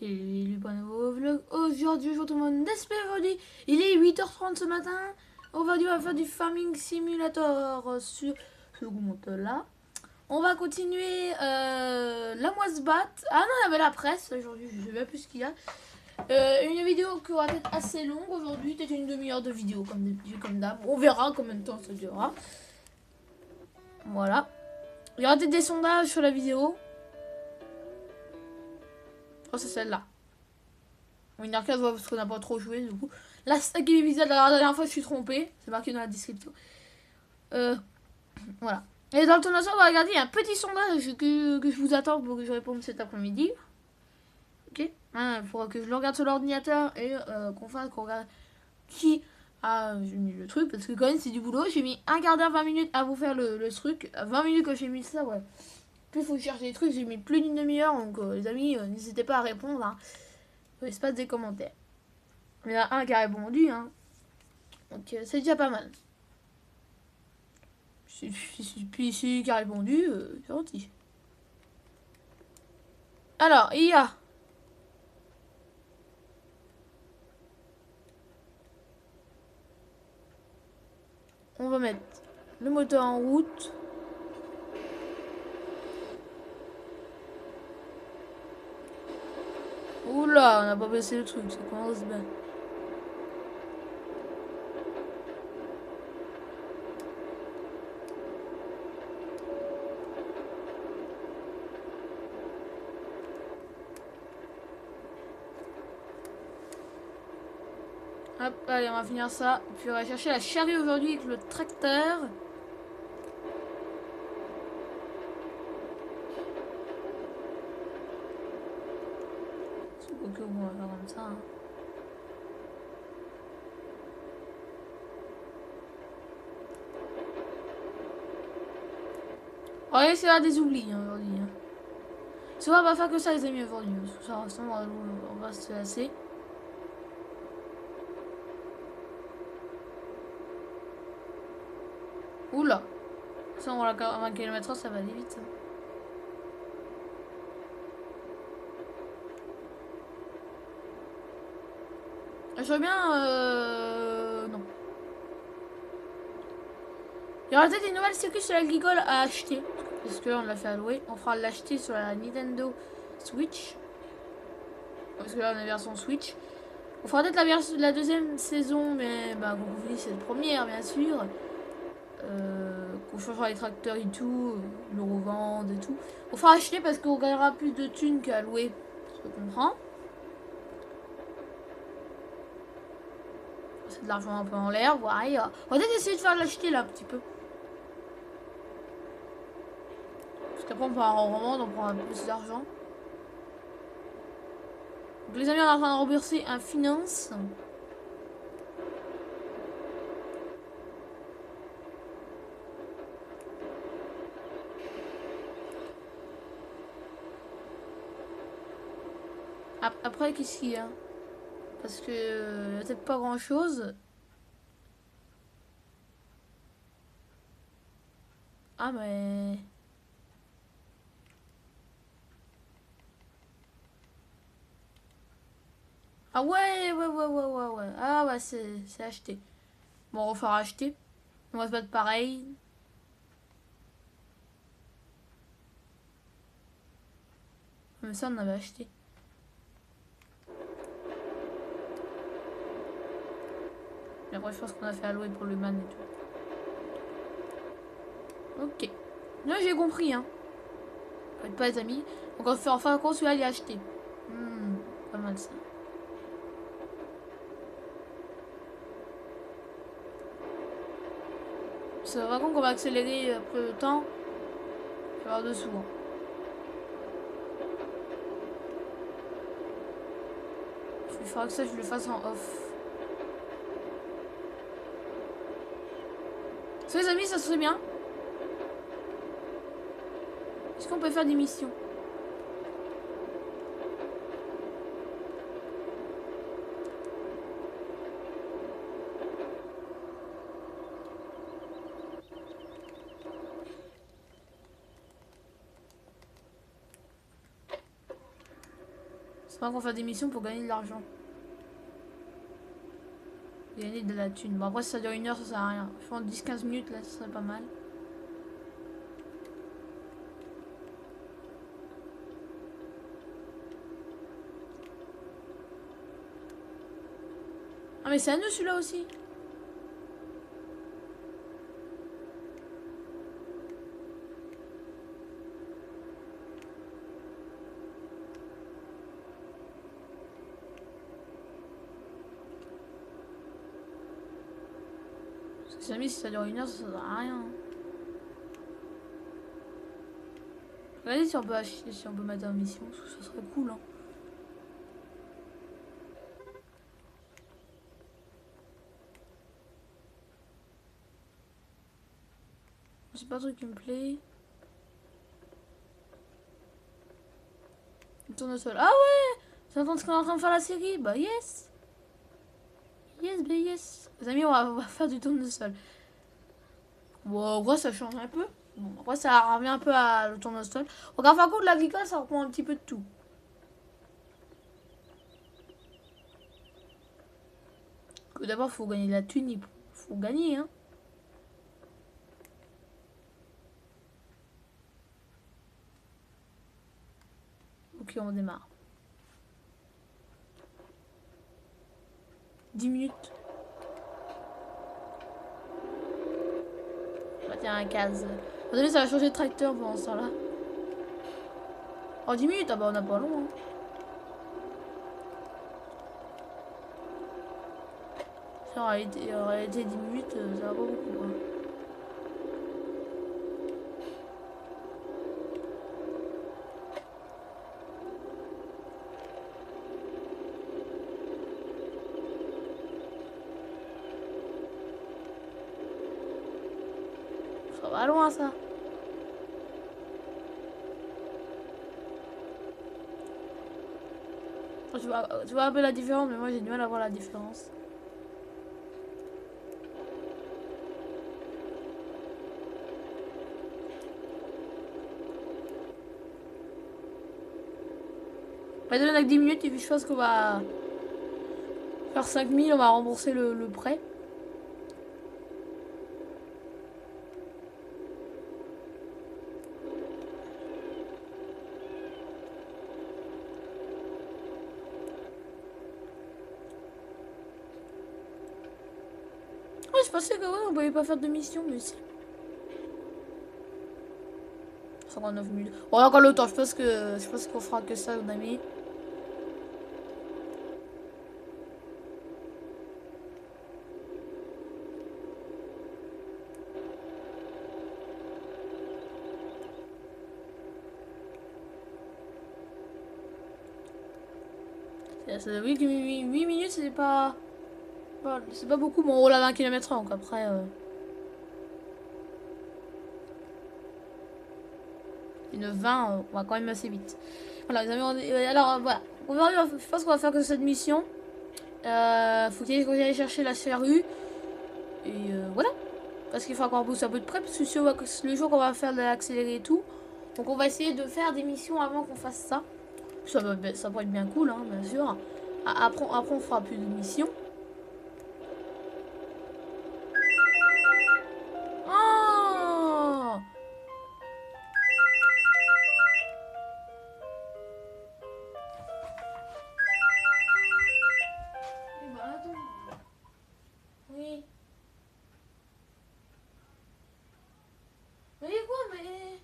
Et le pas nouveau vlog. Aujourd'hui, je retrouve mon espère aujourd'hui. Il est 8h30 ce matin. Aujourd'hui, on va faire du Farming Simulator sur ce compte-là. On va continuer la moisse-bat. Ah non, il y avait la presse aujourd'hui, je sais même plus ce qu'il y a. Une vidéo qui va être assez longue aujourd'hui, peut-être une demi-heure de vidéo comme d'hab. On verra combien de temps ça durera. Voilà. Il y aura peut-être des sondages sur la vidéo. Oh, c'est celle-là. Une arcade parce qu'on n'a pas trop joué du coup. La 5e épisode, la dernière fois je suis trompée. C'est marqué dans la description. Voilà. Et dans le tournoi, on va regarder un petit sondage que je vous attends pour que je réponde cet après-midi. Ok. Il faudra que je le regarde sur l'ordinateur et qu'on regarde qui a mis le truc. Parce que quand même c'est du boulot. J'ai mis un quart d'heure, 20 minutes à vous faire le truc. 20 minutes quand j'ai mis ça, ouais. Puis il faut chercher des trucs. J'ai mis plus d'une demi-heure. Donc les amis, n'hésitez pas à répondre. Hein. L'espace des commentaires. Il y en a un qui a répondu, hein. Donc c'est déjà pas mal. Puis celui qui a répondu, c'est gentil. Alors, il y a. On va mettre le moteur en route. Oula, on n'a pas baissé le truc, ça commence bien. Hop, allez, on va finir ça. Puis on va chercher la charrue aujourd'hui avec le tracteur. Ok, on va faire comme ça. Hein. On va essayer d'avoir des oublis hein, aujourd'hui. Hein. Souvent, on va faire que ça, les amis, aujourd'hui. Ça, on va se lasser. Oula. Ça, on va à 20 km/h, ça va aller vite. Ça. Je veux bien. Non. Il y aura peut-être des nouvelles circuits sur l'agricole à acheter. Parce que là, on l'a fait à louer. On fera l'acheter sur la Nintendo Switch. Parce que là, on a la version Switch. On fera peut-être la deuxième saison, mais bah, comme vous dites, c'est la première, bien sûr. Qu'on changera les tracteurs et tout, le revendre et tout. On fera acheter parce qu'on gagnera plus de thunes qu'à louer. Je comprends. C'est de l'argent un peu en l'air, voilà. On va peut-être essayer de faire l'acheter là un petit peu. Parce qu'après on pourra en revendre, on prendra plus d'argent. Donc les amis, on est en train de rembourser un finance. Après, qu'est-ce qu'il y a? Parce que peut-être pas grand chose. Ah mais... Ah ouais. Ah ouais, c'est acheté. Bon, on va faire acheter. On va se battre pareil. Mais ça, on avait acheté. Mais après, je pense qu'on a fait allouer pour le man et tout. Ok. Là, j'ai compris, hein. Faites pas les amis. Donc, on va faire enfin compte, celui-là, il est acheté. Pas mal ça. C'est vraiment qu'on va accélérer après le temps. Je vais avoir dessous. Hein. Il faudra que ça, je le fasse en off. Ça, les amis, ça serait bien. Est-ce qu'on peut faire des missions? C'est vrai qu'on fait des missions pour gagner de l'argent. Gagner de la thune. Bon, après, si ça dure 1 heure, ça sert à rien. Je pense 10-15 minutes, là, ça serait pas mal. Ah, mais c'est à nous, celui-là aussi. Parce que si ça dure 1 heure, ça sert à rien. Regardez si on peut acheter, si on peut mettre en mission, ça serait cool. Hein. C'est pas un truc qui me plaît. Le tournesol. Ah ouais! C'est en train de faire la série. Bah yes! Yes, bah yes. Les amis, on va faire du tournesol. Bon, en gros, ça change un peu. Bon, après, ça revient un peu à le tournesol. Regarde, par contre, l'agricole, ça reprend un petit peu de tout. D'abord, faut gagner de la thune. Il faut gagner, hein. Ok, on démarre. 10 minutes. On va tirer un case. Attendez, ça va changer de tracteur pendant ce temps-là. Oh, 10 minutes, ah bah on n'a pas long. Hein. En réalité 10 minutes, ça va pas beaucoup. Hein. Ça va loin, ça. Tu vois un peu la différence, mais moi j'ai du mal à voir la différence. On va donner avec 10 minutes et puis je pense qu'on va faire 5000, on va rembourser le prêt. Ouais, je pensais que ouais, on pouvait pas faire de mission, mais si. 59 minutes. Bon, encore le temps, je pense qu'on fera que ça, mon ami. Oui, 8 minutes, c'est pas. C'est pas beaucoup. Bon, on roule à 20 km/h, donc après. Une 20, on va quand même assez vite. Voilà, les amis, alors voilà. Je pense qu'on va faire que cette mission. Faut qu'on aille chercher la CRU. Et voilà. Parce qu'il faut encore booster un peu de près. Parce que le jour qu'on va faire de l'accéléré et tout. Donc on va essayer de faire des missions avant qu'on fasse ça. Ça pourrait être bien cool, hein, bien sûr. Après, on fera plus de missions. Oh! Eh ben, attends. Oui. Mais quoi, mais...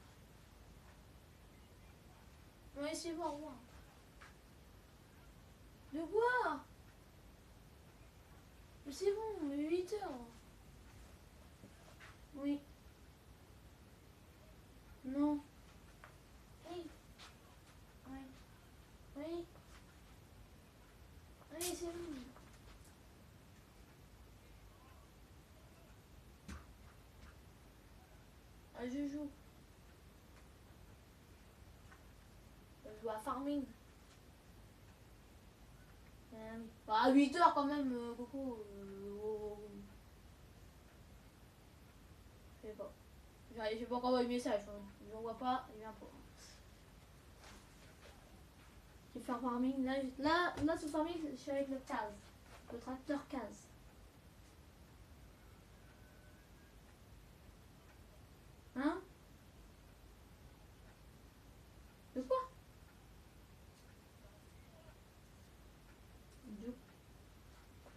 Mais c'est bon, moi. De quoi? Mais c'est bon, 8 heures. Oui. Non. Oui. Oui. Oui. Oui, c'est bon. Ah, je joue. Je joue à Farming. Bah, à 8 heures quand même, Coco. Je sais pas. J'ai pas encore envoyé le message. Je ne vois pas, il vient pas. faire farming. Là ce farming, je suis avec le CAS. Le tracteur CAS. Hein? De quoi?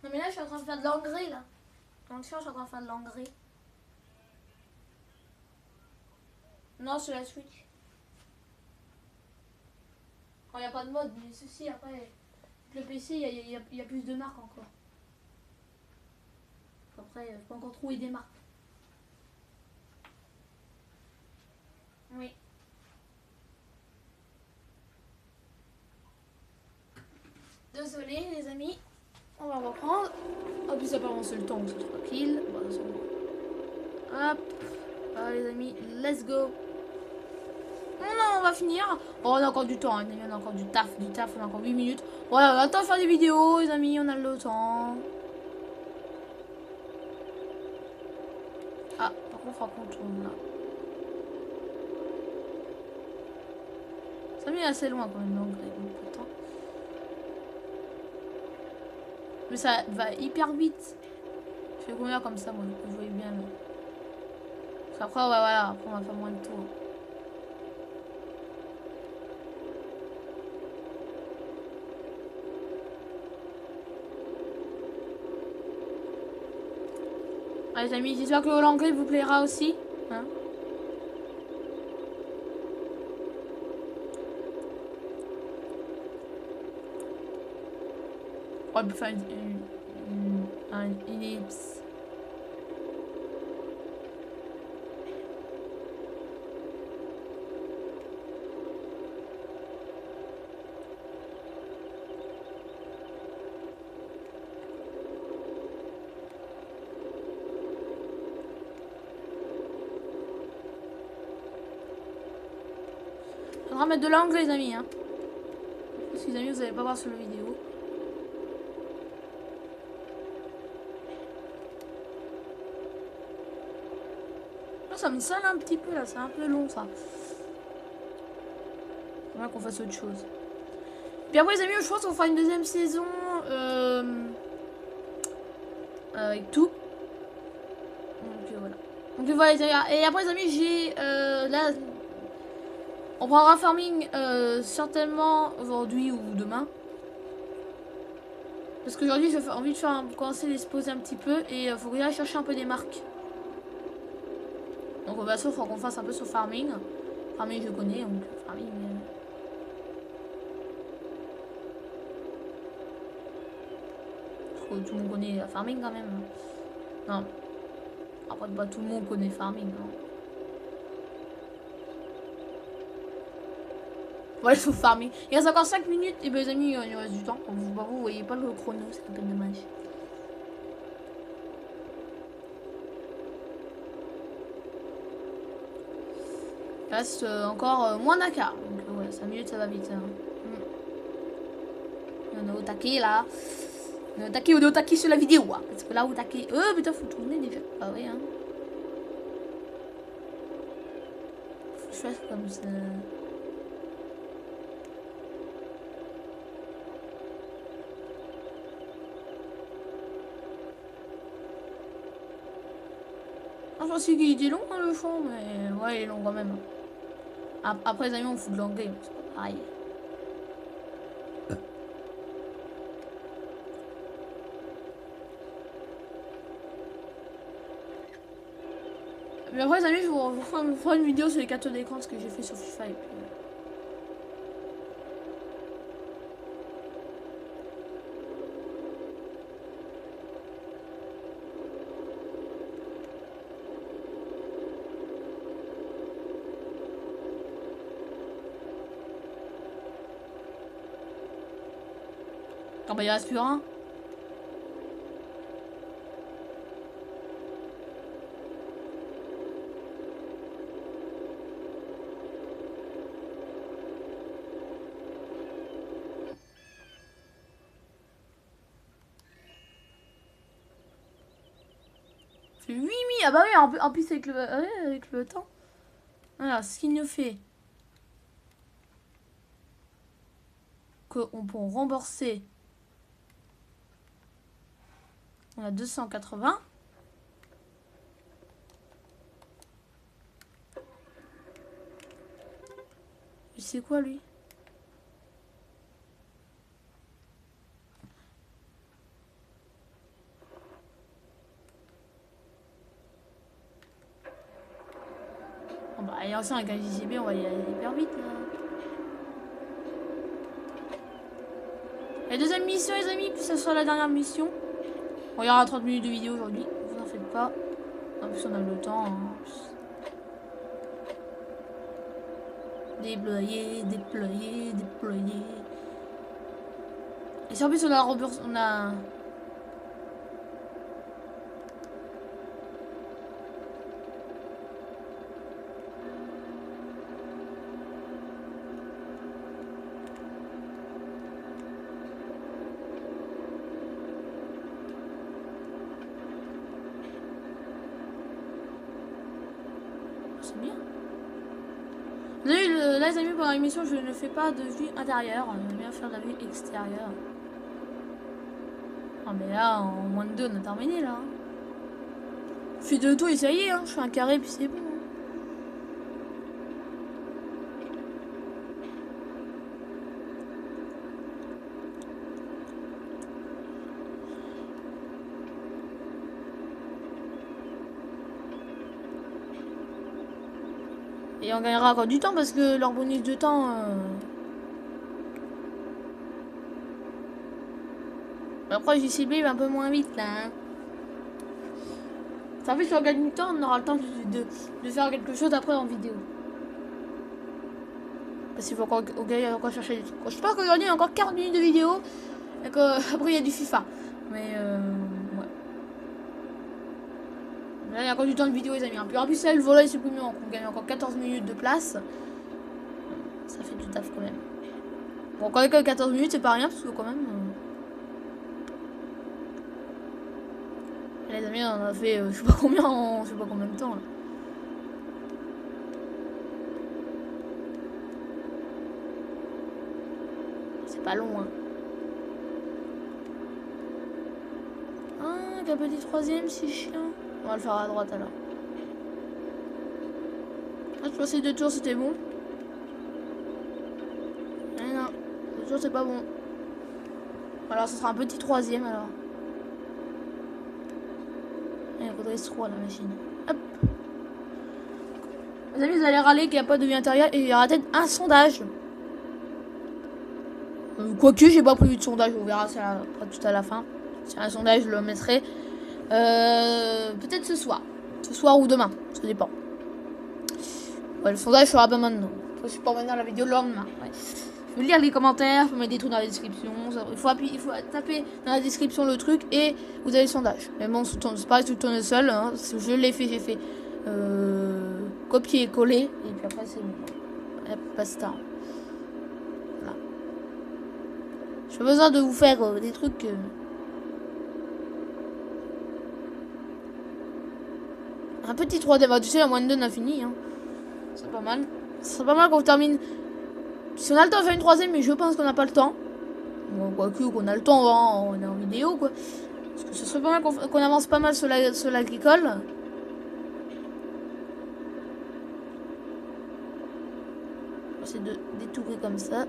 Non mais là je suis en train de faire de l'engrais là. Attention, je suis en train de faire de l'engrais. Non, sur la Switch. Quand il n'y a pas de mode, mais ceci après, avec le PC, il y a plus de marques encore. Après, je peux encore trouver des marques. Oui. Désolé les amis, on va reprendre. En plus ça peut avancer le temps, c'est tranquille. Hop, allez les amis, let's go. Non, on va finir. Oh, on a encore du temps, hein, on a encore du taf, on a encore 8 minutes. Voilà, on a le temps de faire des vidéos les amis, on a le temps. Ah, par contre, il faudra qu'on tourne là. Ça met assez loin quand même, donc pas tant. Mais ça va hyper vite. Je fais combien comme ça, moi, je voyais bien là. Parce qu'après, ouais, voilà, après on va faire moins de tours. Allez les amis, j'espère que l'anglais vous plaira aussi. Hein, on peut faire une ellipse. On va mettre de l'anglais les amis. Hein. Parce que les amis, vous n'allez pas voir sur la vidéo. Ça me sonne un petit peu là, c'est un peu long ça. Faudra qu'on fasse autre chose. Puis après les amis, je pense qu'on fera une deuxième saison avec tout. Donc voilà. Donc voilà les amis. Et après les amis, j'ai là, on prendra farming certainement aujourd'hui ou demain. Parce qu'aujourd'hui j'ai envie de faire commencer les se poser un petit peu et faut que j'aille chercher un peu des marques. Donc bah sauf qu'on fasse un peu sur farming. Farming je connais, donc farming. Tout le monde connaît farming quand même. Non. Après pas tout le monde connaît farming. Non. Voilà, il faut farming. Il reste encore 5 minutes et ben les amis, il reste du temps. Vous voyez pas le chrono, c'est un peu dommage. Il reste encore moins d'un quart. Donc ouais, 5 minutes ça va vite. Hein. On est au taquet là. On est au taquet sur la vidéo. Hein. Parce que là au taquet. Putain, faut tourner déjà. Ah ouais, hein. Faut que je fasse comme ça. Je pense qu'il était long hein, le fond, mais ouais, il est long quand même. Après, les amis, on fout de l'anglais, c'est pas pareil. Mais après, les amis, je vous ferai une vidéo sur les captures d'écran, ce que j'ai fait sur FIFA. Et puis... Ah bah il reste plus un. C'est 8 000. Ah bah oui, en plus avec le temps. Alors, ce qu'il nous fait. qu'on peut rembourser. On a 280. Et c'est quoi lui? Bon bah et aussi avec un JCB on va y aller hyper vite là. La deuxième mission les amis, puis ça sera la dernière mission. Bon, il y aura 30 minutes de vidéo aujourd'hui, vous en faites pas. En plus on a le temps. Hein. Déployer, déployer, déployer. Et si en plus on a remboursé, on a... C'est bien. Vous avez vu, là les amis, pendant l'émission, je ne fais pas de vue intérieure. J'aime bien faire de la vue extérieure. Ah mais là, en moins de 2, on a terminé là. Je fais de tout et ça y est, hein. Je fais un carré puis c'est bon. Et on gagnera encore du temps parce que leur bonus de temps... Après, JCB va un peu moins vite là. Hein. Ça fait que si on gagne du temps, on aura le temps de faire quelque chose après en vidéo. Parce qu'il faut encore chercher des trucs. Je pense qu'aujourd'hui, il y a encore 40 minutes de vidéo. Et qu'après, il y a du FIFA. Mais ouais. Là, il y a encore du temps de vidéo, les amis. Puis en plus, là, le volet est supprimé. On gagne encore 14 minutes de place. Ça fait du taf quand même. Bon, quand même 14 minutes, c'est pas rien. Parce que quand même... Les amis, on a fait je sais pas combien de temps là. C'est pas long hein. Ah, qu'un petit troisième, c'est chiant. On va le faire à droite alors. Ah, je pensais 2 tours c'était bon. Mais non, 2 tours c'est pas bon. Alors ça sera un petit troisième alors. Il faudrait se la machine. Hop. Les amis, vous allez râler qu'il n'y a pas de vie intérieure et il y aura peut-être un sondage. Quoique, j'ai pas prévu de sondage, on verra ça tout à la fin. Si y a un sondage, je le mettrai. Peut-être ce soir. Ce soir ou demain, ça dépend. Ouais, le sondage sera pas maintenant. Faut pas maintenant la vidéo le lendemain. Ouais. Je vais lire les commentaires, je peux mettre des trucs dans la description. Il faut taper dans la description le truc et vous avez le sondage. Mais bon, c'est pareil, tout tourne seul. Hein. Je l'ai fait, j'ai fait copier et coller. Et puis après, c'est bon. Hop, basta. Voilà. J'ai besoin de vous faire des trucs. Un petit 3D. Bah, tu sais, la moins de 2 on a fini. Hein. C'est pas mal. C'est pas mal qu'on termine. Si on a le temps de faire une troisième, mais je pense qu'on n'a pas le temps. Bon, quoique qu'on a le temps, hein, on est en vidéo, quoi. Parce que ce serait pas mal qu'on avance pas mal sur l'agricole. C'est de détourer comme ça.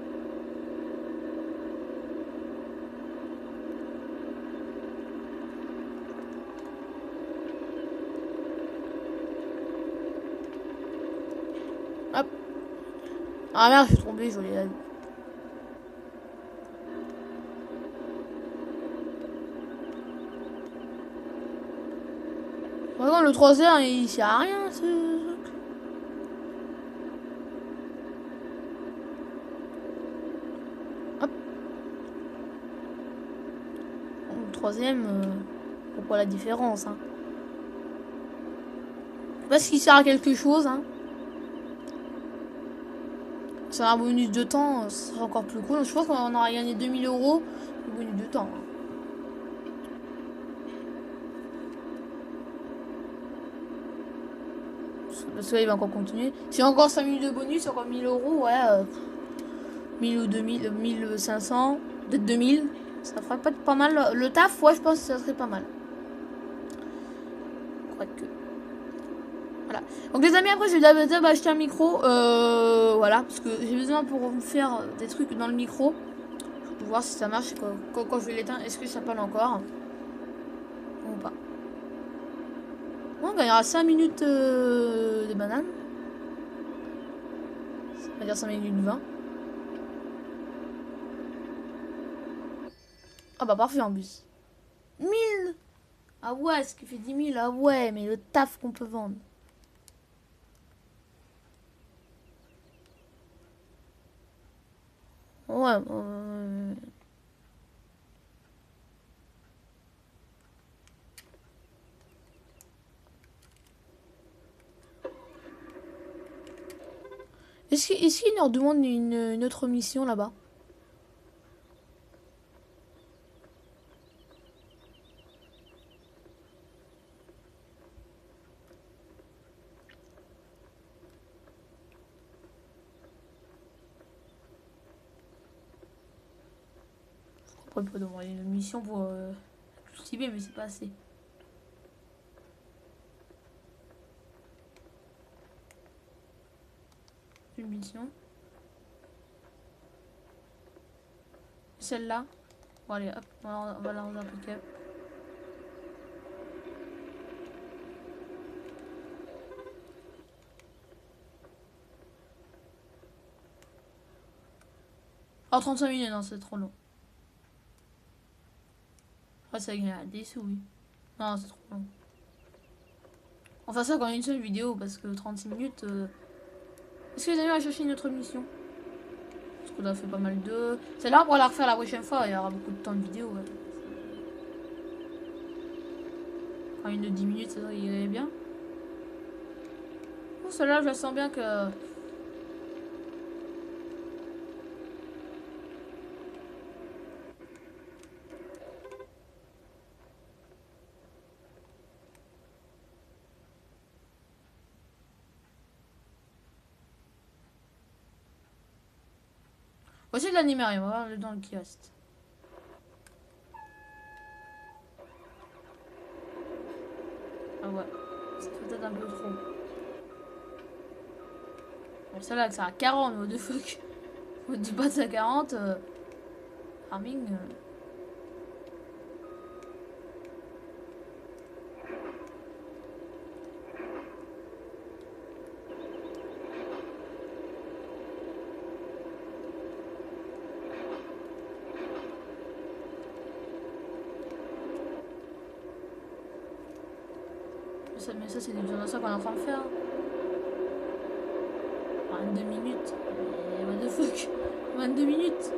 Hop. Ah merde, je suis tombé, je l'ai. Vraiment, le 3R, il sert à rien, ce truc. Hop. Le troisième, pourquoi la différence, hein? Je sais pas si sert à quelque chose, hein. C'est un bonus de temps, ce sera encore plus cool. Je pense qu'on aura gagné 2000 € de bonus de temps. Hein. Parce que là, il va encore continuer. Si encore 5 minutes de bonus, encore 1000 €, ouais. 1000 ou 2000, 1500, peut-être 2000. Ça ferait pas mal. Le taf, ouais, je pense que ça serait pas mal. Quoique. Voilà. Donc les amis, après je vais d'abord acheter un micro. Voilà, parce que j'ai besoin pour faire des trucs dans le micro. Pour voir si ça marche quand je vais l'éteindre. Est-ce que ça parle encore ou pas? Bon, on gagnera 5 minutes de banane. On va dire 5 minutes 20. Ah bah parfait en plus. 1000. Ah ouais, ce qui fait 10 000. Ah ouais, mais le taf qu'on peut vendre. Ouais. Est-ce qu'il leur demande une autre mission là-bas? Après, il peut demander une mission pour cultiver, mais c'est pas assez. Une mission. Celle-là. Bon, allez, hop, on va lancer un pick-up. Oh, 35 minutes, non, c'est trop long. Après, ça gagne des sous, oui. Non, c'est trop long. On fait ça quand une seule vidéo, parce que 36 minutes... Est-ce que les amis vont chercher une autre mission? Parce qu'on a fait pas mal de... Celle-là, on pourra la refaire la prochaine fois, il y aura beaucoup de temps de vidéo. Ouais. Quand une de 10 minutes, ça irait bien. Pour celle-là, je la sens bien que... Voici de l'animarium, on va voir le temps qui reste. Ah ouais, ça fait peut-être un peu trop. Bon, celle-là, ça a 40, what the fuck. On dit pas de ça 40. Farming. Mais ça, c'est déjà ça qu'on est en train de faire. 22 minutes. Mais what the fuck. 22 minutes.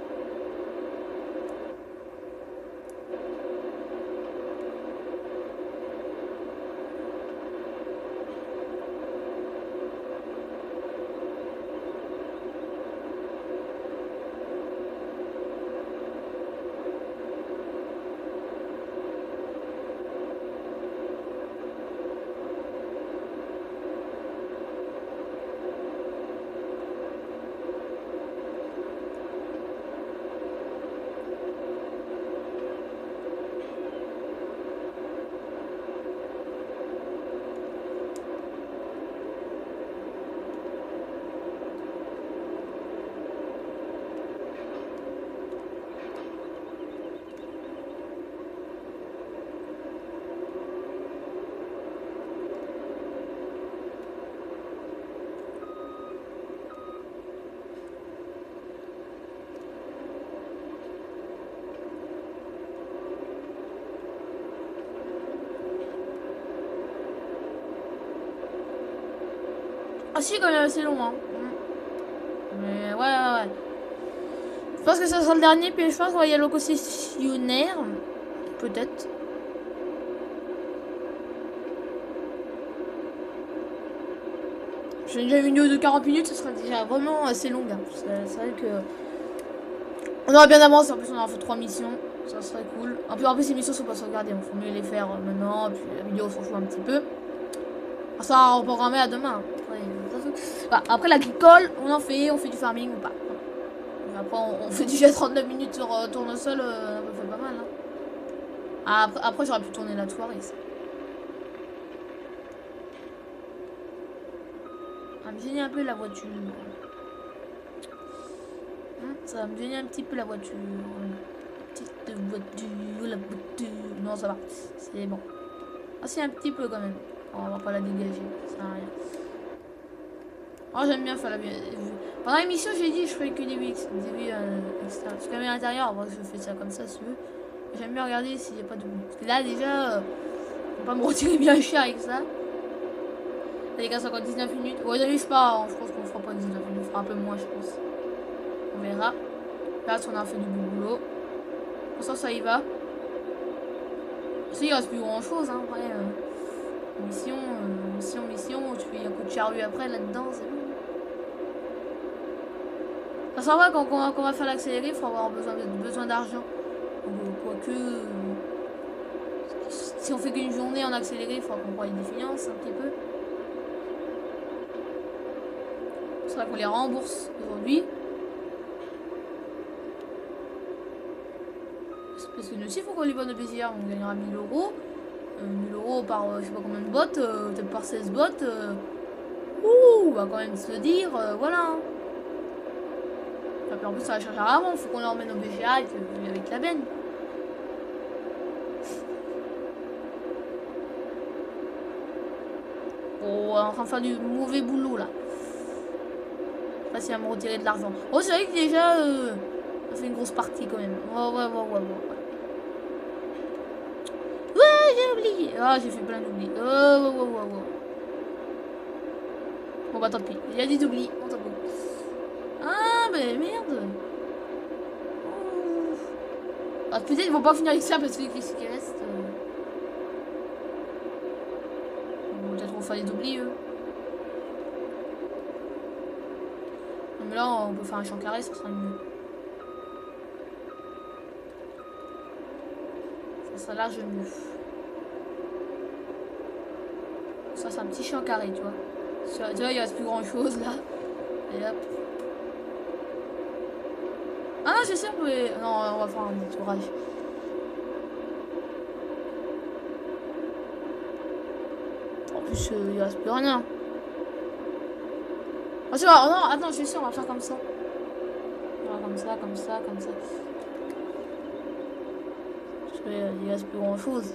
Ah si, quand même, c'est long, hein. Mais ouais. Je pense que ça sera le dernier, puis je pense qu'on va y aller au concessionnaire. Peut-être. J'ai déjà une vidéo de 40 minutes, ce sera déjà vraiment assez longue. Hein. C'est vrai que... On aurait bien avancé, en plus on aura fait 3 missions. Ça serait cool. En plus ces missions sont pas sauvegardées, il faut mieux les faire maintenant. Et puis la vidéo s'en fout un petit peu. Ça, on peut programmer à demain. Après l'agricole, on fait du farming ou pas. Après, on fait déjà 39 minutes sur tournesol, on fait pas mal. Hein. Après j'aurais pu tourner la soirée. Ça. Ça va me gêner un peu la voiture. Ça va me gêner un petit peu la voiture. La voiture. Non, ça va. C'est bon. Ah, c'est un petit peu quand même. On va pas la dégager. Ça sert à rien. Oh, j'aime bien faire la vue. Pendant l'émission, j'ai dit je ferais que des vues extérieures. Parce que même à l'intérieur, moi, je fais ça comme ça si tu veux. J'aime bien regarder s'il n'y a pas de bruit. Parce que là, déjà, on va pas me retirer bien cher avec ça. Les gars, c'est encore 19 minutes. Ouais, j'arrive pas. Hein. Je pense qu'on fera pas 19 minutes. On fera un peu moins, je pense. On verra. Là, on a fait du bon boulot. Pour ça, ça y va. Il reste plus grand chose. Hein. Après, mission. Tu fais un coup de charrue après là-dedans. C'est bon. Ça s'en va quand on va faire l'accéléré. Il faut avoir besoin d'argent. Quoique. Si on fait qu'une journée en accéléré, il faudra qu'on croie des finances un petit peu. C'est vrai qu'on les rembourse aujourd'hui. Parce que nous aussi, il faut qu'on les bonne de plaisir. On gagnera 1000 euros. 1000 euros par je sais pas combien de bots. Peut-être par 16 bots. Ouh, on va quand même se dire. Voilà. Et puis en plus, ça va changer avant. Il faut qu'on leur emmène au BGA avec la benne. Oh, on est en train de faire du mauvais boulot là. Je sais pas si elle va me retirer de l'argent. Oh, c'est vrai que déjà, on fait une grosse partie quand même. Ouais. Ouais, j'ai oublié. Ah, j'ai fait plein d'oublis. Ouais. Bon, bah tant pis. Il y a des oublis. On s'en fout. Ah, mais merde. Oh. Ah, peut-être ils vont pas finir avec ça parce que qu'est-ce qui reste. Peut-être qu'on va faire des oublis, eux. Mais là, on peut faire un champ carré, ça sera mieux. Ça sera large mieux. Ça, c'est un petit champ carré, tu vois. Tu vois, il reste plus grand chose là. Et hop. Ah non, c'est sûr, mais. Non, on va faire un détourage. En plus, il reste plus rien. Oh, c'est vrai, oh, non, attends, je suis sûr, on va faire comme ça. Comme ça. Parce qu'il reste plus grand chose.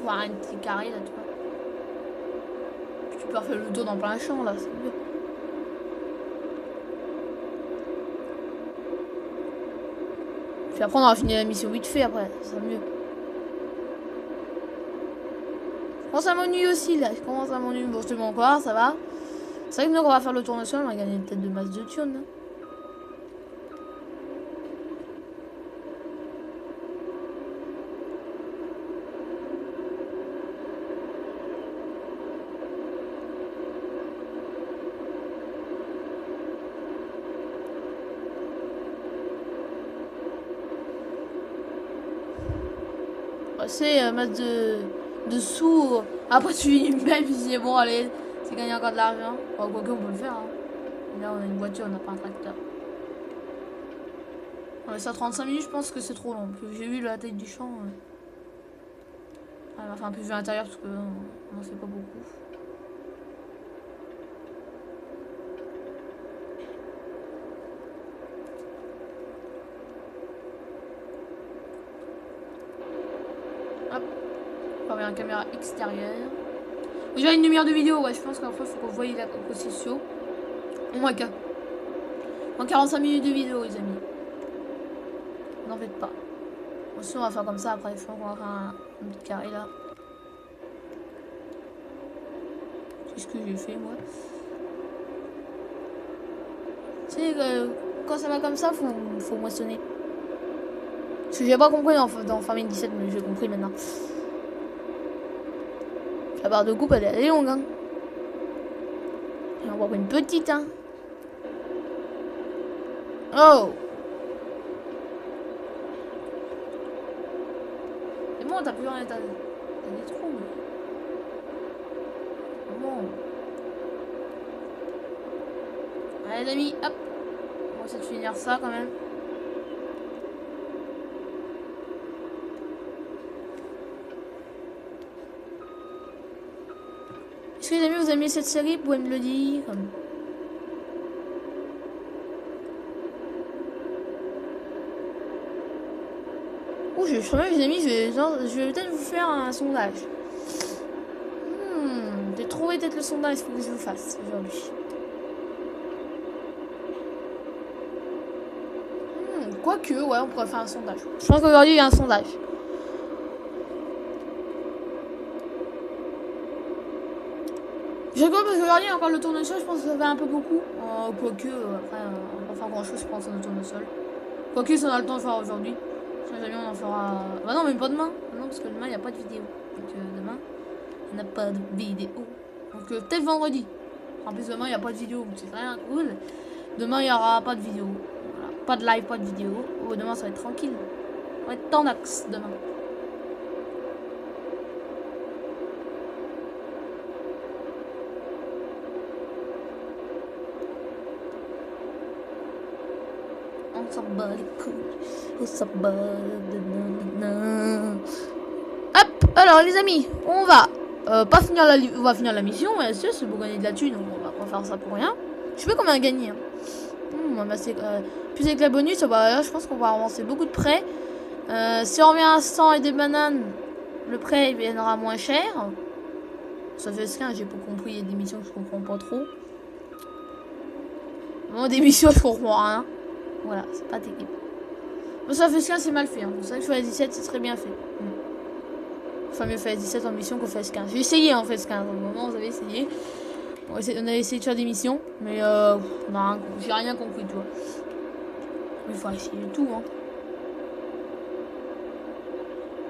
Voir un petit carré là, tu vois. Tu peux faire le tour dans plein champ là, c'est mieux. Puis après, on aura fini la mission vite fait après, c'est mieux. Je commence à m'ennuyer aussi là, Bon, je te mets encore, ça va. C'est vrai que nous, on va faire le tournesol, on va gagner peut-être de masse de thunes. Hein. C'est masse de sous. Après, tu finis même, tu dis bon, allez, c'est gagner encore de l'argent. Bon, quoique, on peut le faire. Hein. Là, on a une voiture, on n'a pas un tracteur. On laisse à 35 minutes, je pense que c'est trop long. J'ai vu la taille du champ. On va faire un peu vu à l'intérieur parce qu'on n'en fait pas beaucoup. Hop. On va regarder la caméra extérieure. Déjà une demi-heure de vidéo, ouais, je pense qu'après il faut qu'on voie la composition. Au moins qu'un. En 45 minutes de vidéo, les amis. N'en faites pas. Bon, sinon, on va faire comme ça après. Je pense qu'on va faire un petit carré là. Qu'est-ce que j'ai fait, moi? Tu sais, quand ça va comme ça, faut moissonner. Parce que j'ai pas compris dans Farming 17, mais j'ai compris maintenant. La barre de coupe, elle est longue, hein. Et on va voir une petite, hein. Oh! C'est bon, t'as plus rien, t'as des trous. Allez les amis, hop. On va essayer de finir ça quand même. Est-ce que les amis vous aimez cette série? Vous pouvez me le dire. Ouh, les amis, je vais peut-être vous faire un sondage. J'ai trouvé peut-être le sondage qu'il faut que je vous fasse aujourd'hui. Quoique, ouais, on pourrait faire un sondage. Je pense qu'aujourd'hui, il y a un sondage. Je rigole parce qu'aujourd'hui, il y a encore le tournesol, je pense que ça fait un peu beaucoup. Quoique, après, on va pas faire grand chose, je pense, sur le tournesol. Quoique, si on a le temps de faire aujourd'hui. Si jamais on en fera. Bah non, mais pas demain. Non, parce que demain, il n'y a pas de vidéo. Donc demain, il n'y a pas de vidéo. Donc peut-être vendredi. En plus, demain, il n'y a pas de vidéo. Donc c'est rien cool. Demain, il n'y aura pas de vidéo. Voilà. Pas de live, pas de vidéo. Oh, demain, ça va être tranquille. Ça va être tendax demain. On s'en bat les couilles. On s'en bat. Hop, alors les amis, on va pas finir on va finir la mission, mais c'est pour gagner de la thune, on va pas faire ça pour rien. Je sais pas combien gagner. Hein. Bah plus avec la bonus, bah, là, je pense qu'on va avancer beaucoup de prêts. Si on revient à 100 et des bananes, le prêt il viendra moins cher. Ça fait 15, j'ai pas compris, il y a des missions que je comprends pas trop. Bon, des missions je comprends rien. Voilà, c'est pas terrible. Bon, ça fait 15, c'est mal fait. Hein. C'est vrai que sur les 17, c'est très bien fait. Enfin, mieux faire 17 en mission qu'on fait 15. J'ai essayé en fait 15. Au moment où vous avez essayé. On avait essayé de faire des missions. Mais j'ai rien compris, tu vois. Il faut essayer tout, hein.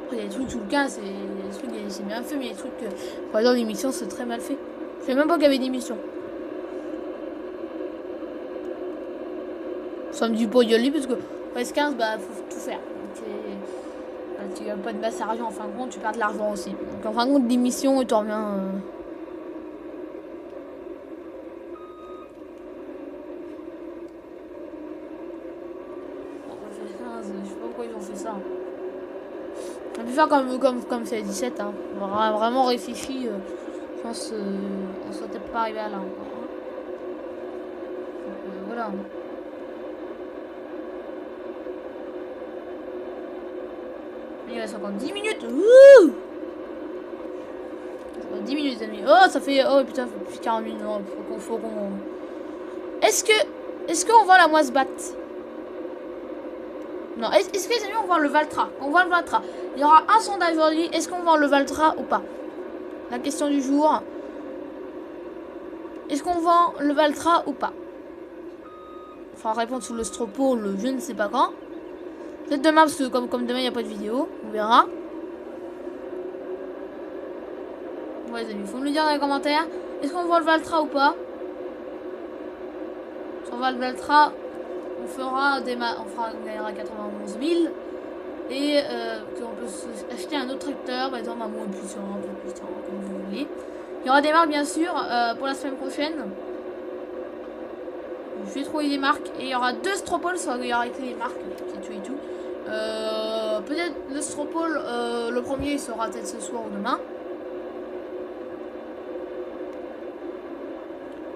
Après, il y a des trucs, tout le cas, c'est bien fait. Mais il y a des trucs, par exemple, les missions, c'est très mal fait. Je savais même pas qu'il y avait des missions. Ça me dit pas y aller parce que PS 15, bah, faut tout faire. Tu n'as pas de masse d'argent en fin de compte, tu perds de l'argent aussi. Donc en fin de compte, des missions et tu reviens. Je sais pas pourquoi ils ont fait ça. On peut faire comme c'est 17. Hein. On aura vraiment réfléchi. Je pense on serait peut-être pas arrivé à là encore. Hein. Donc, voilà. Il reste encore 10 minutes. Ouh 10 minutes, les amis. Oh, ça fait. Oh putain, ça fait plus 40 minutes. Non, faut qu'on. Est-ce qu'on vend la moisse-batte? Non, est-ce que les amis, on vend le Valtra? On vend le Valtra. Il y aura un sondage aujourd'hui. Est-ce qu'on vend le Valtra ou pas? La question du jour. Est-ce qu'on vend le Valtra ou pas? Il faudra répondre sur le Stropole, je ne sais pas quand. Peut-être demain, parce que comme demain, il n'y a pas de vidéo. On verra. Ouais, les amis, il faut me le dire dans les commentaires. Est-ce qu'on vend le Valtra ou pas? Si on vend le Valtra, on gagnera 91 000. Et qu'on peut acheter un autre tracteur, par exemple un moins puissant, un peu puissant, comme vous voulez. Il y aura des marques bien sûr pour la semaine prochaine. Je vais trouver des marques et il y aura 2 Stropoles, il y aura écrit les marques, tout et tout. Peut-être le Stropole, le premier il sera peut-être ce soir ou demain.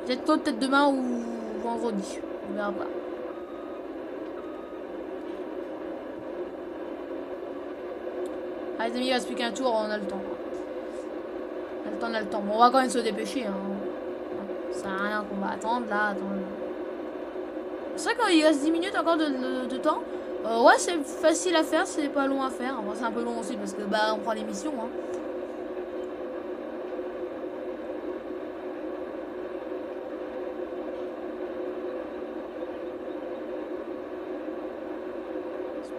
Peut-être l'autre, peut-être demain ou vendredi. On verra pas. Allez les amis, il reste plus qu'un tour, on a le temps. On a le temps. Bon, on va quand même se dépêcher. Hein. Ça sert à rien qu'on va attendre là. C'est vrai qu'il reste 10 minutes encore de temps. Ouais, c'est facile à faire, c'est pas long à faire. Bon, c'est un peu long aussi parce que bah on prend l'émission. Hein.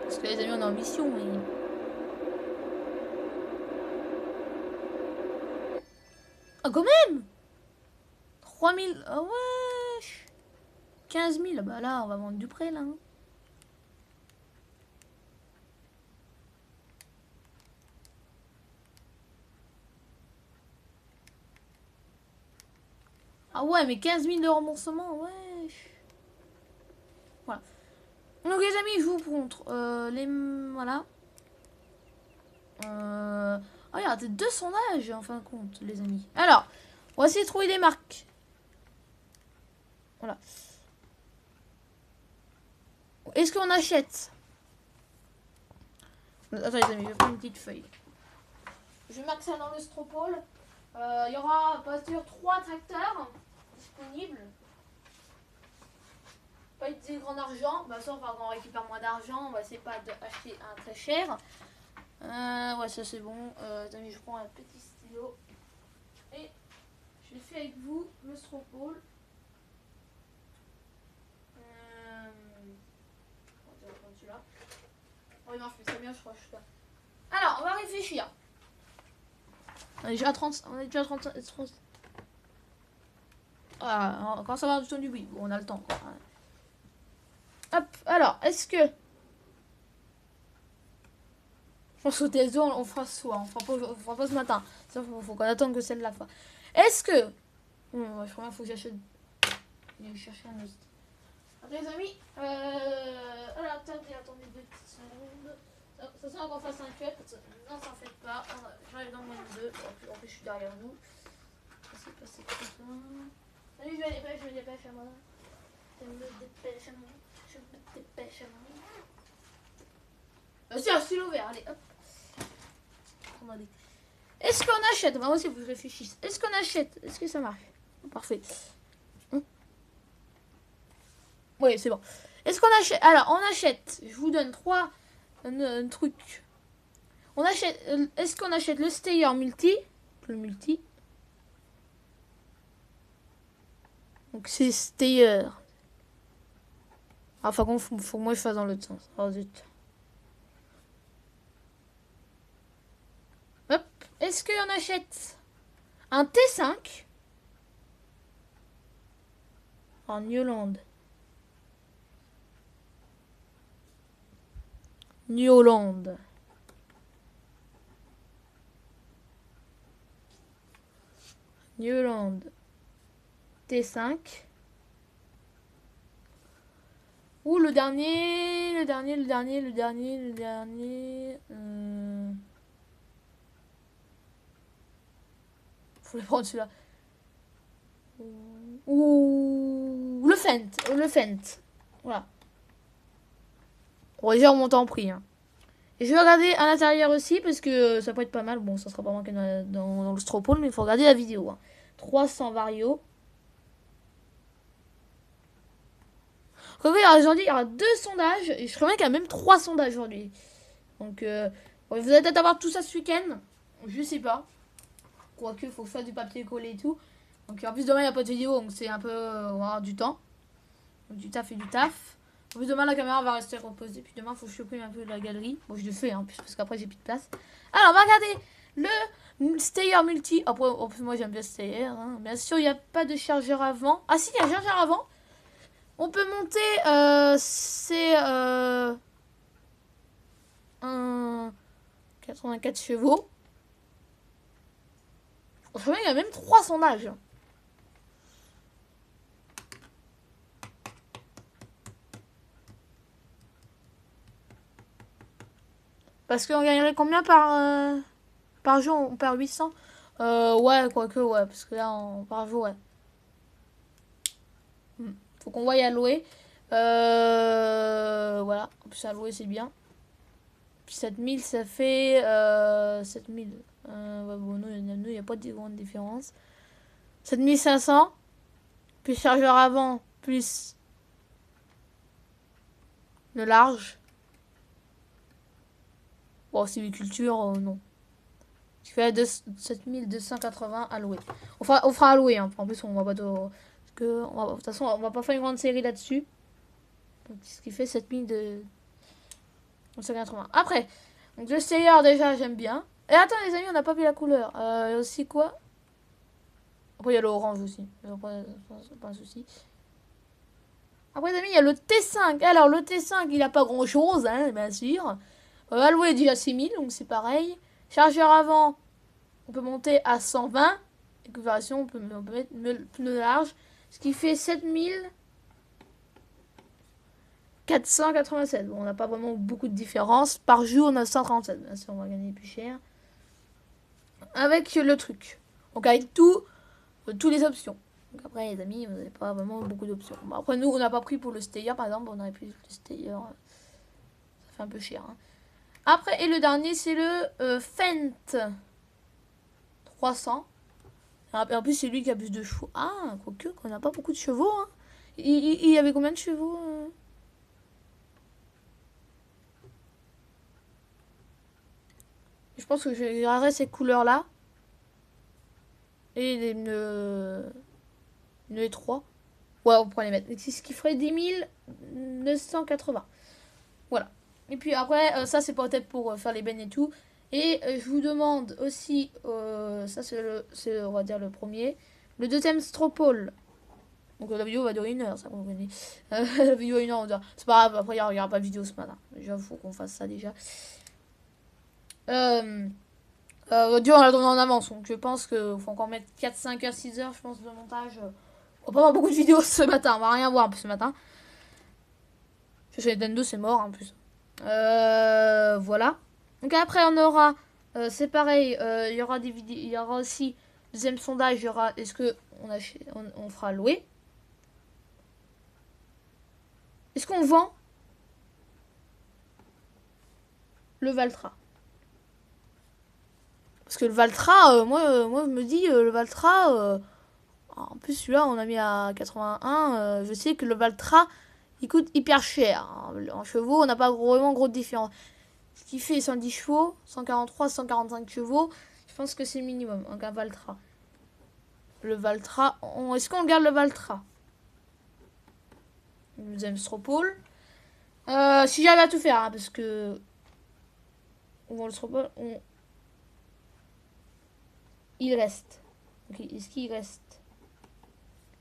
Parce que les amis, on est en mission. Et... Ah, quand même 3000. Ah ouais 15 000. Bah là, on va vendre du prêt là. Hein. Ah ouais, mais 15 000 de remboursement, ouais. Donc les amis, je vous montre les... Voilà. Oh, il y a deux sondages en fin de compte, les amis. Alors, on va essayer de trouver des marques. Voilà. Est-ce qu'on achète? Attends les amis, je vais prendre une petite feuille. Je marque ça dans le stropole. Il y aura, pas sûr, 3 tracteurs disponibles. Pas utiliser grand argent. Bah, sauf quand on récupère moins d'argent, on va essayer pas d'acheter un très cher. Ouais, ça c'est bon. Amis, je prends un petit stylo. Et je fais avec vous le stropole. On va prendre celui-là. Oh non, je fais très bien, je crois. Alors, on va réfléchir. On est déjà à 30. On est déjà à 30. Ah, quand ça va du ton du bruit. Bon, on a le temps, quoi. Hop, alors, est-ce que... Je pense qu'au TSO, on fera ce soir. On fera pas ce matin. Ça, faut qu'on attende que celle-là fasse. Est-ce que... je crois qu'il faut que j'achète... Je vais chercher un autre. Attends, les amis. Alors, attendez 2 petites secondes. Ça sent qu'on fasse un cut. Non, ça en fait pas. J'arrive dans le moins 2. En plus, je suis derrière vous. Ça s'est passé comme ça. Allez, je me dépêche à moi. Je me dépêche à moi. C'est un stylo vert, allez, hop. Est-ce qu'on achète? Moi aussi, vous réfléchissez. Est-ce qu'on achète? Est-ce que ça marche? Parfait. Oui, c'est bon. Est-ce qu'on achète? Alors, on achète. Je vous donne 3 trucs. On achète. Est-ce qu'on achète le stayer multi? Le multi. Donc, c'est stayer. Enfin, faut que moi je fasse dans l'autre sens. Oh zut. Hop. Est-ce qu'on achète un T5 en New Holland? New Holland. New Holland. T5. Ou le dernier. Faut le prendre celui-là. Ou le Fendt. Voilà. On va déjà remonter en prix. Hein. Et je vais regarder à l'intérieur aussi parce que ça peut être pas mal. Bon, ça sera pas manqué dans le stropole, mais il faut regarder la vidéo. Hein. 300 vario. Aujourd'hui, il y aura 2 sondages. Et je crois bien qu'il y a même 3 sondages aujourd'hui. Donc, vous allez peut-être avoir tout ça ce week-end. Je sais pas. Quoique, il faut faire du papier collé et tout. Donc, en plus, demain, il n'y a pas de vidéo. Donc, c'est un peu. On va avoir du temps. Donc, du taf et du taf. En plus, demain, la caméra va rester reposée. Puis demain, il faut que je supprime un peu de la galerie. Bon, je le fais, hein, parce qu'après, j'ai plus de place. Alors, on va regarder le stayer multi. Après, en plus, moi, j'aime bien stayer. Hein. Bien sûr, il n'y a pas de chargeur avant. Ah, si, il y a un chargeur avant. On peut monter. C'est. Un 84 chevaux. Franchement, il y a même 3 sondages. Parce qu'on gagnerait combien par jour? On perd 800. Ouais, quoique, ouais. Parce que là, par jour, ouais. Faut qu'on voie à louer. Voilà. En plus, à louer, c'est bien. Puis 7000, ça fait 7000. Ouais, bon, nous, il n'y a pas de grande différence. 7500. Plus chargeur avant, plus le large. Bon, sylviculture, non. Ce qui fait 7280 à louer. On fera à louer, hein. En plus, on va pas de toute façon, on va pas faire une grande série là-dessus. Donc, ce qui fait 7280. Après, donc le stayer, déjà, j'aime bien. Et attends, les amis, on n'a pas vu la couleur. Il y a aussi quoi? Après, il y a l'orange aussi. C'est pas un souci. Après, les amis, il y a le T5. Alors, le T5, il n'a pas grand-chose, hein, bien sûr. Alloué déjà 6000, donc c'est pareil. Chargeur avant, on peut monter à 120. Récupération, on peut mettre le pneu large. Ce qui fait 7000. 487. Bon, on n'a pas vraiment beaucoup de différence. Par jour, on a 137. Bien sûr, on va gagner plus cher. Avec le truc. Donc, avec tous les options. Donc, après, les amis, vous n'avez pas vraiment beaucoup d'options. Bon, après, nous, on n'a pas pris pour le stayer, par exemple. On aurait pu le stayer. Ça fait un peu cher. Hein. Après, et le dernier, c'est le Fent 300. En plus, c'est lui qui a plus de chevaux. Ah, quoique, qu'on n'a pas beaucoup de chevaux. Hein. Il y avait combien de chevaux Je pense que je garderai ces couleurs-là. Et les 3. Ouais, on pourrait les mettre. C'est ce qui ferait 10 980. Voilà. Et puis après, ça c'est peut-être pour faire les bennes et tout. Et je vous demande aussi, ça c'est on va dire le premier. Le deuxième Stropole. Donc la vidéo va durer 1 heure, ça qu'on connaît. La vidéo 1 heure, on dirait. C'est pas grave, après il n'y aura pas de vidéo ce matin. Déjà, il faut qu'on fasse ça déjà. Dieu, on l'a tourné en avance, donc je pense qu'il faut encore mettre 4, 5 heures, 6 heures, je pense, de montage. On va pas avoir beaucoup de vidéos ce matin, on va rien voir ce matin. Chez Nintendo, c'est mort en plus. Voilà. Donc après, on aura, c'est pareil, il y aura des vidéos, il y aura aussi, deuxième sondage, il y aura, est-ce que on fera louer? Est-ce qu'on vend le Valtra? Parce que le Valtra, moi je me dis, le Valtra, en plus celui-là on a mis à 81, je sais que le Valtra, il coûte hyper cher. En chevaux, on n'a pas vraiment grosse différence. Ce qui fait 110 chevaux, 143, 145 chevaux, je pense que c'est le minimum, un Valtra. Le Valtra, est-ce qu'on garde le Valtra? Le deuxième Stropole. Si j'arrive à tout faire, hein, parce que on voit le Stropole, il reste. Ok, est-ce qu'il reste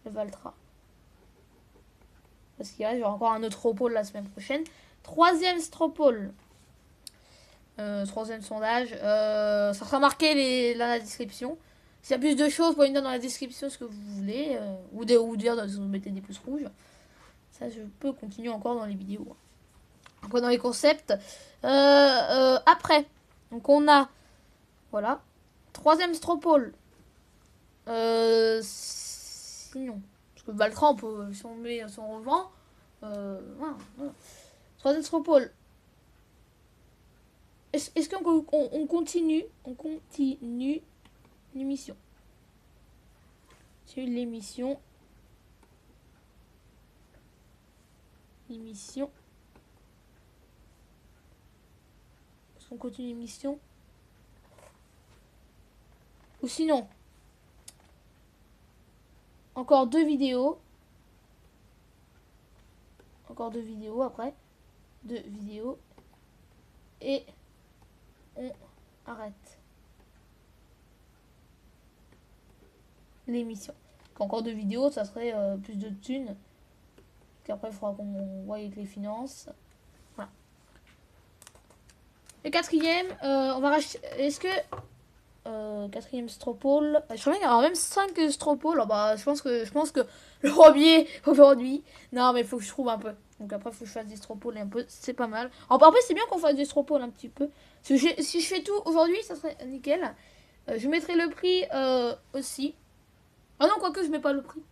le Valtra? Parce qu'il reste, il y aura encore un autre Stropole la semaine prochaine. Troisième Stropole. Troisième sondage. Ça sera marqué dans la description. S'il y a plus de choses, vous pouvez me dire dans la description ce que vous voulez. Ou dire si vous mettez des pouces rouges. Ça, je peux continuer encore dans les vidéos. Après, dans les concepts. Après. Donc, on a. Voilà. Troisième Stropole. Sinon. Parce que Valtra, si on revend. Voilà. Troisième Stropole. Est-ce qu'on continue l'émission? C'est l'émission. Est-ce qu'on continue l'émission? Ou sinon, encore 2 vidéos. Encore 2 vidéos après. 2 vidéos. Et on arrête l'émission. Encore 2 vidéos, ça serait plus de thunes. Qu'après, il faudra qu'on voie avec les finances. Voilà. Le quatrième, on va racheter. Est-ce que. Quatrième Stropole. Je crois qu'il y aura même 5 Stropoles. Oh, bah, je pense que le premier aujourd'hui. Non, mais il faut que je trouve un peu. Donc après, il faut que je fasse des Stropoles un peu. C'est pas mal. Après, c'est bien qu'on fasse des Stropoles un petit peu. Si je fais tout aujourd'hui, ça serait nickel. Je mettrai le prix aussi. Ah non, quoique je mets pas le prix.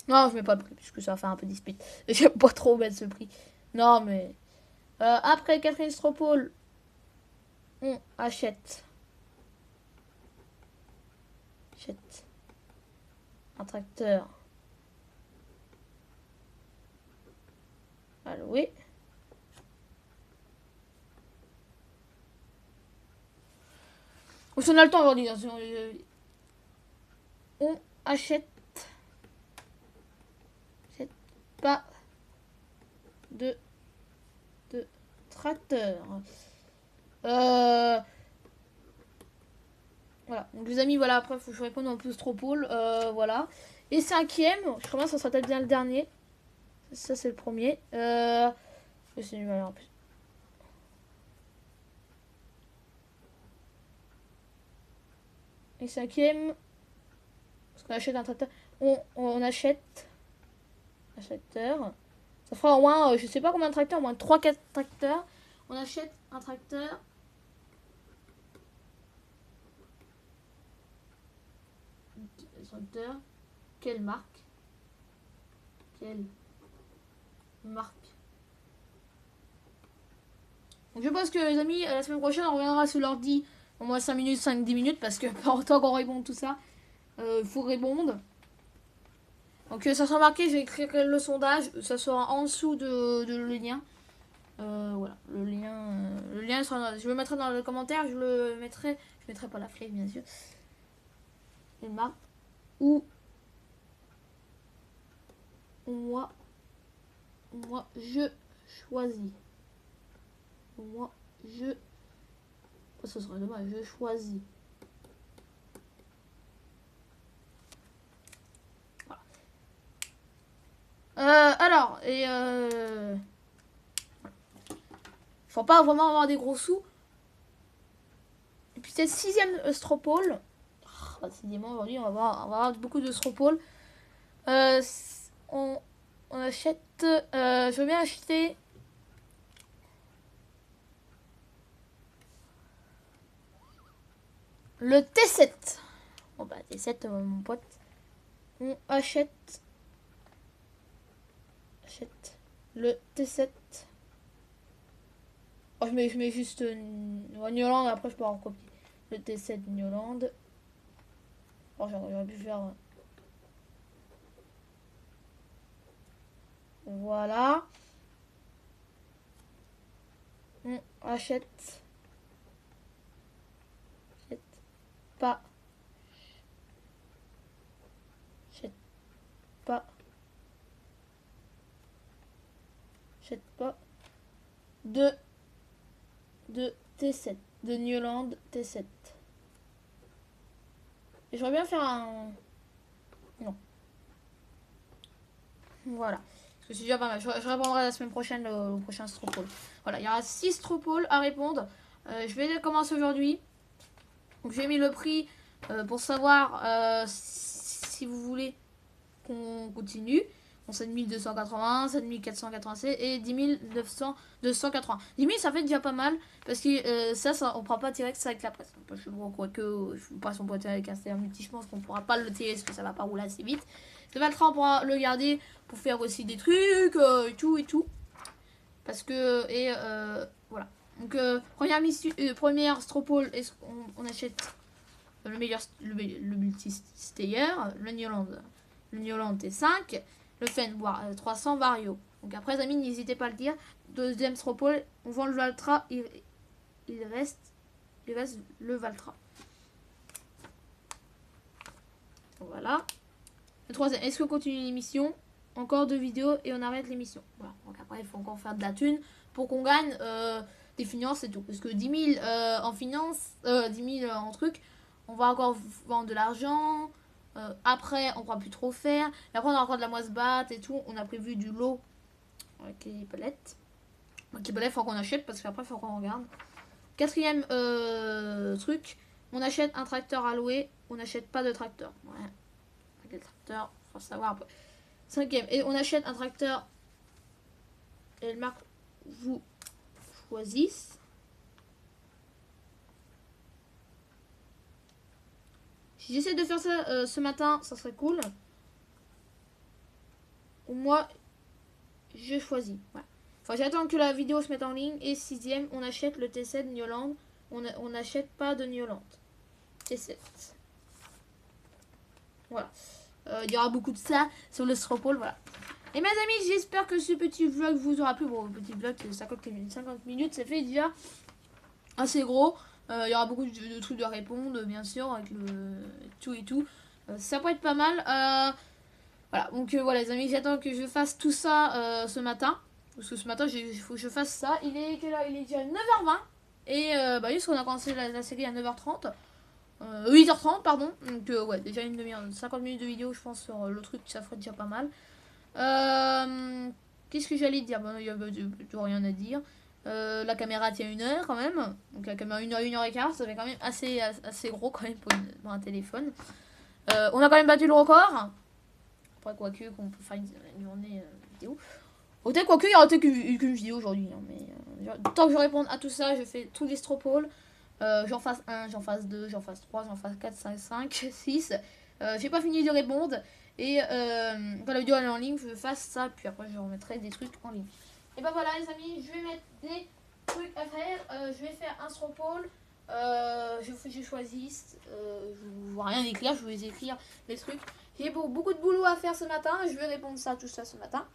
Non, je mets pas le prix, puisque ça va faire un peu dispute. J'aime pas trop mettre ce prix. Non, mais. Après, quatrième Stropole, on achète un tracteur à louer. On a le temps aujourd'hui. On achète pas de tracteur. Voilà. Donc les amis, voilà, après il faut que je réponde un peu Stropole. Voilà. Et cinquième, je commence, ça sera peut-être bien le dernier. Ça c'est le premier. C'est nul en plus. Et cinquième, parce qu'on achète un tracteur. On achète tracteur. Ça fera au moins, je sais pas combien de tracteurs, au moins 3-4 tracteurs. On achète un tracteur. Tracteur. Quelle marque? Quelle marque? Donc je pense que les amis, la semaine prochaine on reviendra sur l'ordi au moins 5 minutes, 5-10 minutes parce que pas autant qu'on répond tout ça. Il faut répondre. Donc ça sera marqué, je vais écrire le sondage, ça sera en dessous de le lien. Voilà, le lien sera, je le mettrai dans le commentaire, je mettrai pas la flèche bien sûr. Et marque où moi je choisis. Moi je, oh, ce serait dommage, je choisis. Alors, et faut pas vraiment avoir des gros sous. Et puis c'est le 6e Stropole. Oh, décidément aujourd'hui on va avoir beaucoup de Stropole. On achète. Je veux bien acheter. Le T7. Bon bah T7 mon pote. On achète le T7. Oh, je mets juste New Holland, après je peux en copier. Le T7 New Holland. Oh, j'aurais pu faire. Voilà. On achète. Pas. Achète pas. Achète pas. De T7. De New Holland T7. Et j'aurais bien faire un. Non. Voilà. Parce que c'est déjà pas mal. Je répondrai la semaine prochaine au prochain Stropole. Voilà, il y aura 6 Stropoles à répondre. Je vais commencer aujourd'hui. Donc j'ai mis le prix pour savoir si vous voulez qu'on continue. Bon, 7280, 7487 et 10980. 10 000 ça fait déjà pas mal. Parce que ça on prend pas direct ça avec la presse. Je vois quoi que je passe son pote avec un CR multi, je pense qu'on pourra pas le tirer parce que ça va pas rouler assez vite. Le Valtra on pourra le garder pour faire aussi des trucs et tout. Parce que voilà. Donc première Stropole, on achète le meilleur le multi-stayer, le New Holland T5, le Fen 300 Vario. Donc après les amis, n'hésitez pas à le dire. Deuxième Stropole, on vend le Valtra, il reste le Valtra. Voilà. Le troisième, est-ce qu'on continue l'émission? Encore 2 vidéos et on arrête l'émission. Voilà. Donc après, il faut encore faire de la thune pour qu'on gagne des finances et tout. Parce que 10 000 en finance, 10 000 en truc, on va encore vendre de l'argent. Après, on ne pourra plus trop faire. Et après, on a encore de la moisse batte et tout. On a prévu du lot avec les palettes. Donc les palettes, il faut qu'on achète parce qu'après, il faut qu'on regarde. Quatrième truc, on achète un tracteur à louer. On n'achète pas de tracteur. Ouais. Quel tracteur, faut savoir après. Cinquième, et on achète un tracteur. Et le marque vous choisisse. Si j'essaie de faire ça ce matin, ça serait cool. Ou moi, je choisis. Voilà. Enfin, j'attends que la vidéo se mette en ligne. Et sixième, on achète le T7 New Holland. On n'achète pas de New Holland. T7. Voilà. Il y aura beaucoup de ça sur le Stropole. Voilà. Et mes amis, j'espère que ce petit vlog vous aura plu. Bon, petit vlog, c'est 50 minutes, ça fait déjà assez gros. Il y aura beaucoup de trucs de répondre, bien sûr, avec le tout et tout. Ça peut être pas mal. Voilà, donc voilà les amis, j'attends que je fasse tout ça ce matin. Parce que ce matin, il faut que je fasse ça. Il est déjà 9h20. Et bah oui, parce qu'on a commencé la série à 9h30. 8h30, pardon. Donc ouais, déjà une demi-heure, 50 minutes de vidéo, je pense, sur le truc, ça ferait déjà pas mal. Qu'est-ce que j'allais dire? Il n'y a rien à dire. La caméra tient 1 heure quand même. Donc la caméra 1h, 1h15, ça fait quand même assez gros quand même pour un téléphone. On a quand même battu le record. Après, quoique, qu'on peut faire une journée vidéo. Peut-être quoique, il y aura peut-être qu'une vidéo aujourd'hui. Hein, mais tant que je réponds à tout ça, je fais tous les stropoles. J'en fasse 1, j'en fasse 2, j'en fasse 3, j'en fasse 4, 5, 6. J'ai pas fini de répondre. Et quand la vidéo elle est en ligne, je fasse ça. Puis après, je remettrai des trucs en ligne. Et ben voilà, les amis, je vais mettre des trucs à faire. Je vais faire un stropole. Je choisis. Je vois rien écrire, je vais écrire les trucs. J'ai beaucoup de boulot à faire ce matin. Je vais répondre ça, tout ça ce matin.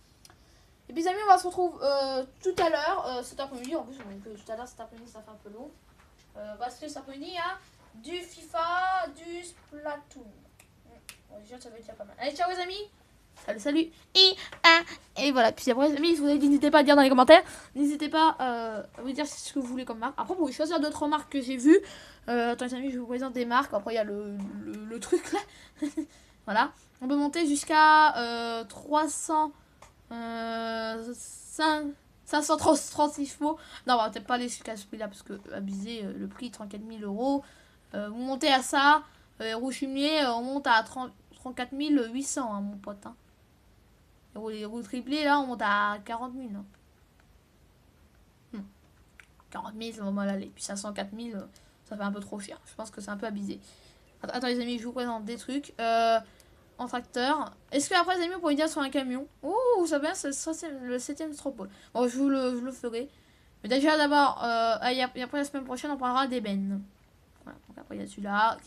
Et puis les amis, on va se retrouve tout à l'heure, cet après-midi. En plus, tout à l'heure, cet après-midi, ça fait un peu long. Parce que cet après-midi, il y a du FIFA, du Splatoon. Bon, déjà, ça va être déjà pas mal. Allez, ciao les amis. Salut. Et voilà. Puis après les amis, n'hésitez pas à dire dans les commentaires. N'hésitez pas à vous dire ce que vous voulez comme marque. Après, vous pouvez choisir d'autres marques que j'ai vues. Attends les amis, je vous présente des marques. Après, il y a le truc là. Voilà. On peut monter jusqu'à 300... 536 mots. Non, on va peut-être pas aller jusqu'à ce prix-là parce que abusé, le prix 34 000 euros. Vous montez à ça. Rouge fumier, on monte à 34 800, hein, mon pote. Hein. Les roues triplées, là, on monte à 40 000. Hein. 40 000, ça va mal aller. Puis 504 000, ça fait un peu trop cher. Je pense que c'est un peu abusé. Attends, les amis, je vous présente des trucs. En tracteur. Est-ce que après les amis on pourrait dire sur un camion? Oh ça va, ça c'est le 7ème stropole. Bon je le ferai. Mais déjà d'abord et après la semaine prochaine on parlera d'ébène. Voilà, donc après il y a celui-là.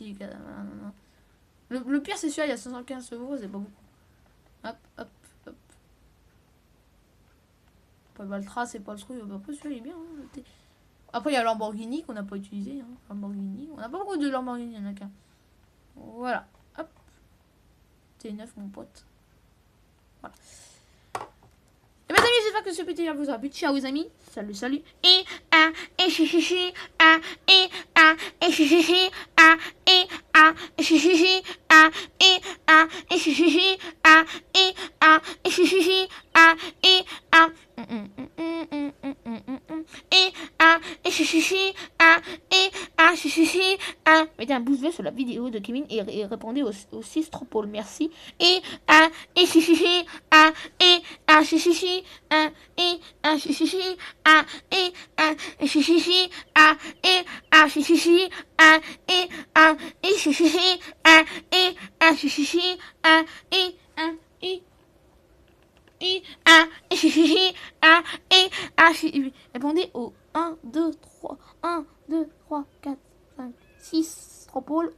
Le pire c'est celui-là, il y a 515 euros, c'est pas beaucoup. Hop. Après le Valtra c'est pas le truc. Après celui-là il est bien. Hein. Après il y a Lamborghini qu'on n'a pas utilisé. Hein. Lamborghini. On n'a pas beaucoup de Lamborghini, il y en a qu'un. Voilà. T9 mon pote. Voilà. Et mes amis, j'espère que ce petit vidéo vous aura plu. Ciao les amis. Salut. Mettez un pouce bleu sur la vidéo de Kevin et répondez aux 6 tropoles. Merci. Répondez au 1, 2, 3, 4, 5, 6 tropoles.